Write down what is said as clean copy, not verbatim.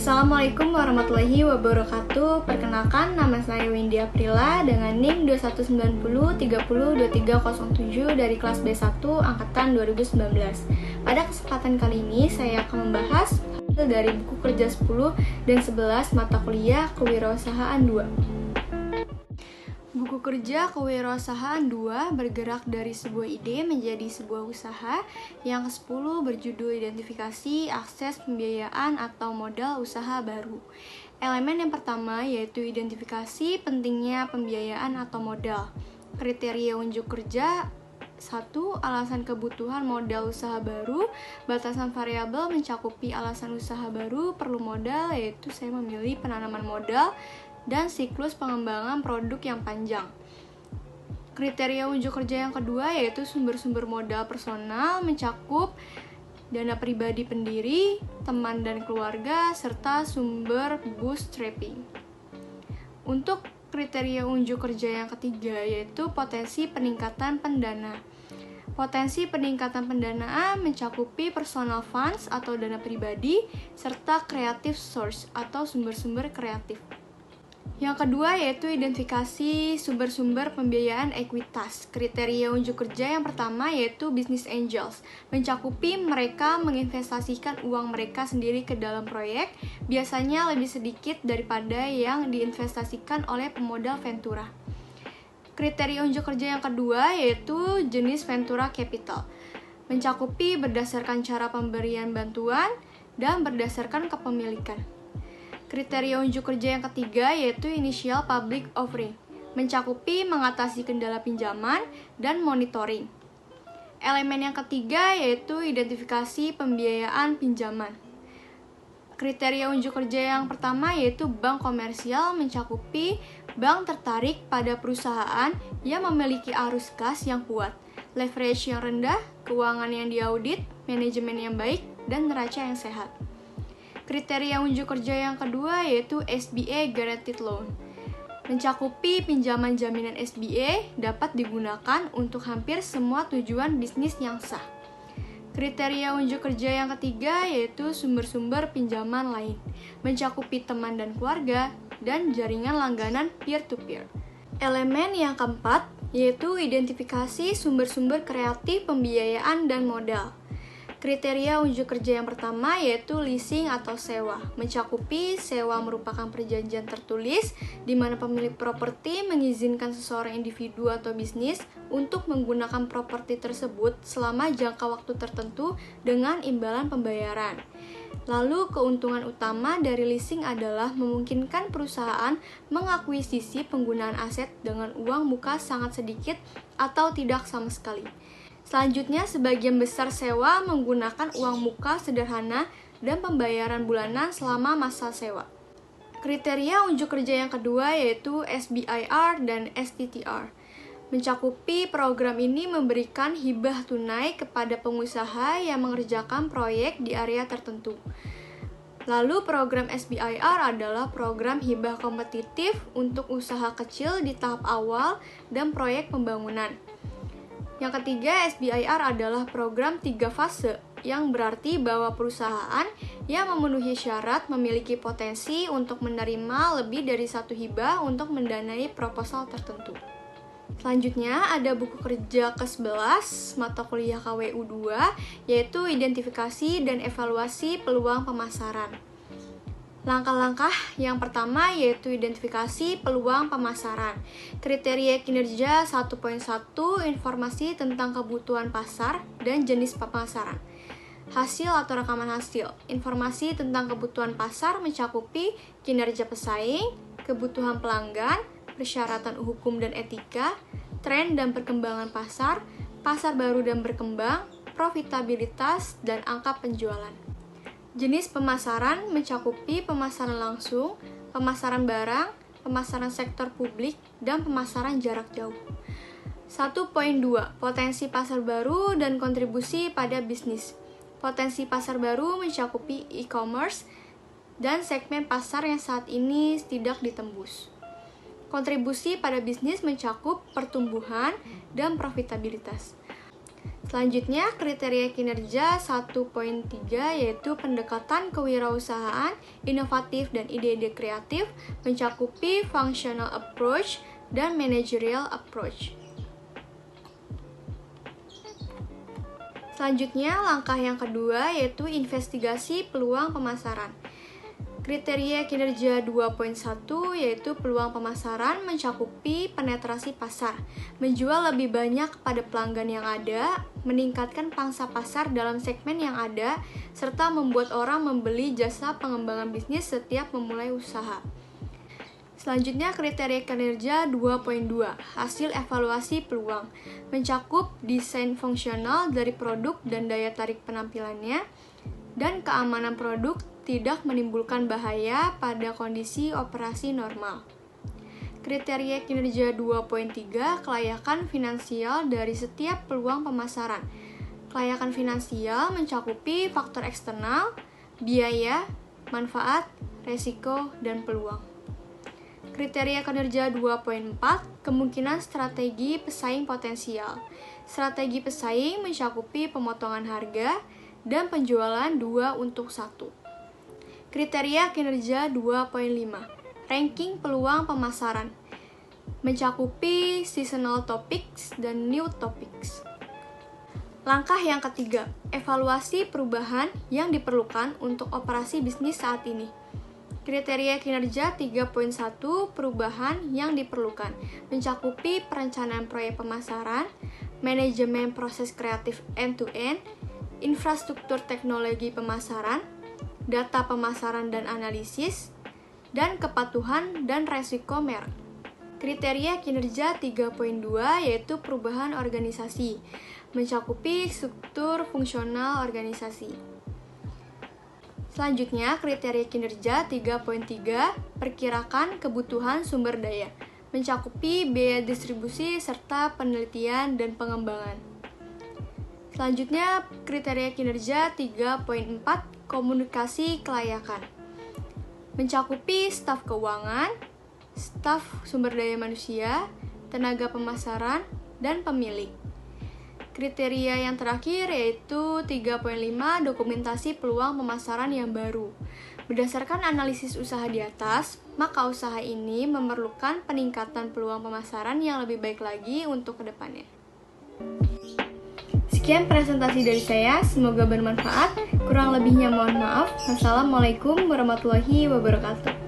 Assalamualaikum warahmatullahi wabarakatuh. Perkenalkan, nama saya Windy Aprila dengan NIM 2190302307 dari kelas B1 angkatan 2019. Pada kesempatan kali ini saya akan membahas hasil dari buku kerja 10 dan 11 mata kuliah Kewirausahaan 2. Buku kerja Kewirausahaan 2 bergerak dari sebuah ide menjadi sebuah usaha. Yang ke-10 berjudul Identifikasi Akses Pembiayaan atau Modal Usaha Baru. Elemen yang pertama yaitu identifikasi pentingnya pembiayaan atau modal. Kriteria unjuk kerja 1. Alasan kebutuhan modal usaha baru. Batasan variabel mencakupi alasan usaha baru perlu modal, yaitu saya memilih penanaman modal dan siklus pengembangan produk yang panjang. Kriteria unjuk kerja yang kedua yaitu sumber-sumber modal personal, mencakup dana pribadi pendiri, teman dan keluarga, serta sumber bootstrapping. Untuk kriteria unjuk kerja yang ketiga yaitu potensi peningkatan pendana. Potensi peningkatan pendanaan mencakupi personal funds atau dana pribadi, serta creative source atau sumber-sumber kreatif. Yang kedua yaitu identifikasi sumber-sumber pembiayaan ekuitas. Kriteria unjuk kerja yang pertama yaitu business angels, mencakupi mereka menginvestasikan uang mereka sendiri ke dalam proyek, biasanya lebih sedikit daripada yang diinvestasikan oleh pemodal ventura. Kriteria unjuk kerja yang kedua yaitu jenis ventura capital, mencakupi berdasarkan cara pemberian bantuan dan berdasarkan kepemilikan. Kriteria unjuk kerja yang ketiga yaitu initial public offering, mencakupi mengatasi kendala pinjaman dan monitoring. Elemen yang ketiga yaitu identifikasi pembiayaan pinjaman. Kriteria unjuk kerja yang pertama yaitu bank komersial, mencakupi bank tertarik pada perusahaan yang memiliki arus kas yang kuat, leverage yang rendah, keuangan yang diaudit, manajemen yang baik, dan neraca yang sehat. Kriteria unjuk kerja yang kedua yaitu SBA Guaranteed Loan, mencakupi pinjaman jaminan SBA dapat digunakan untuk hampir semua tujuan bisnis yang sah. Kriteria unjuk kerja yang ketiga yaitu sumber-sumber pinjaman lain, mencakupi teman dan keluarga, dan jaringan langganan peer-to-peer. Elemen yang keempat yaitu identifikasi sumber-sumber kreatif pembiayaan dan modal. Kriteria unjuk kerja yang pertama yaitu leasing atau sewa, mencakupi sewa merupakan perjanjian tertulis di mana pemilik properti mengizinkan seseorang individu atau bisnis untuk menggunakan properti tersebut selama jangka waktu tertentu dengan imbalan pembayaran. Lalu keuntungan utama dari leasing adalah memungkinkan perusahaan mengakuisisi penggunaan aset dengan uang muka sangat sedikit atau tidak sama sekali. Selanjutnya, sebagian besar sewa menggunakan uang muka sederhana dan pembayaran bulanan selama masa sewa. Kriteria unjuk kerja yang kedua yaitu SBIR dan STTR. Mencakupi program ini memberikan hibah tunai kepada pengusaha yang mengerjakan proyek di area tertentu. Lalu program SBIR adalah program hibah kompetitif untuk usaha kecil di tahap awal dan proyek pembangunan. Yang ketiga, SBIR adalah program 3 fase, yang berarti bahwa perusahaan yang memenuhi syarat memiliki potensi untuk menerima lebih dari satu hibah untuk mendanai proposal tertentu. Selanjutnya, ada buku kerja ke-11 mata kuliah KWU 2, yaitu identifikasi dan evaluasi peluang pemasaran. Langkah-langkah yang pertama yaitu identifikasi peluang pemasaran. Kriteria kinerja 1.1, informasi tentang kebutuhan pasar dan jenis pemasaran. Hasil atau rekaman hasil. Informasi tentang kebutuhan pasar mencakupi kinerja pesaing, kebutuhan pelanggan, persyaratan hukum dan etika, tren dan perkembangan pasar baru dan berkembang, profitabilitas, dan angka penjualan. Jenis pemasaran mencakupi pemasaran langsung, pemasaran barang, pemasaran sektor publik, dan pemasaran jarak jauh. 1.2. Potensi pasar baru dan kontribusi pada bisnis. Potensi pasar baru mencakupi e-commerce dan segmen pasar yang saat ini tidak ditembus. Kontribusi pada bisnis mencakup pertumbuhan dan profitabilitas. Selanjutnya, kriteria kinerja 1.3 yaitu pendekatan kewirausahaan, inovatif dan ide-ide kreatif, mencakupi functional approach dan managerial approach. Selanjutnya, langkah yang kedua yaitu investigasi peluang pemasaran. Kriteria kinerja 2.1 yaitu peluang pemasaran mencakupi penetrasi pasar, menjual lebih banyak kepada pelanggan yang ada, meningkatkan pangsa pasar dalam segmen yang ada, serta membuat orang membeli jasa pengembangan bisnis setiap memulai usaha. Selanjutnya, kriteria kinerja 2.2, hasil evaluasi peluang, mencakup desain fungsional dari produk dan daya tarik penampilannya, dan keamanan produk tidak menimbulkan bahaya pada kondisi operasi normal. Kriteria kinerja 2.3, kelayakan finansial dari setiap peluang pemasaran. Kelayakan finansial mencakupi faktor eksternal, biaya, manfaat, resiko, dan peluang. Kriteria kinerja 2.4, kemungkinan strategi pesaing potensial. Strategi pesaing mencakupi pemotongan harga dan penjualan 2 untuk 1. Kriteria kinerja 2.5, ranking peluang pemasaran, mencakupi seasonal topics dan new topics. Langkah yang ketiga, evaluasi perubahan yang diperlukan untuk operasi bisnis saat ini. Kriteria kinerja 3.1, perubahan yang diperlukan, mencakupi perencanaan proyek pemasaran, manajemen proses kreatif end-to-end, infrastruktur teknologi pemasaran, data pemasaran dan analisis, dan kepatuhan dan resiko merek. Kriteria kinerja 3.2 yaitu perubahan organisasi, mencakupi struktur fungsional organisasi. Selanjutnya, kriteria kinerja 3.3, perkirakan kebutuhan sumber daya, mencakupi biaya distribusi serta penelitian dan pengembangan. Selanjutnya, kriteria kinerja 3.4, komunikasi kelayakan, mencakupi staf keuangan, staf sumber daya manusia, tenaga pemasaran, dan pemilik. Kriteria yang terakhir yaitu 3.5, dokumentasi peluang pemasaran yang baru. Berdasarkan analisis usaha di atas, maka usaha ini memerlukan peningkatan peluang pemasaran yang lebih baik lagi untuk kedepannya. Sekian presentasi dari saya, semoga bermanfaat. Kurang lebihnya mohon maaf. Wassalamualaikum warahmatullahi wabarakatuh.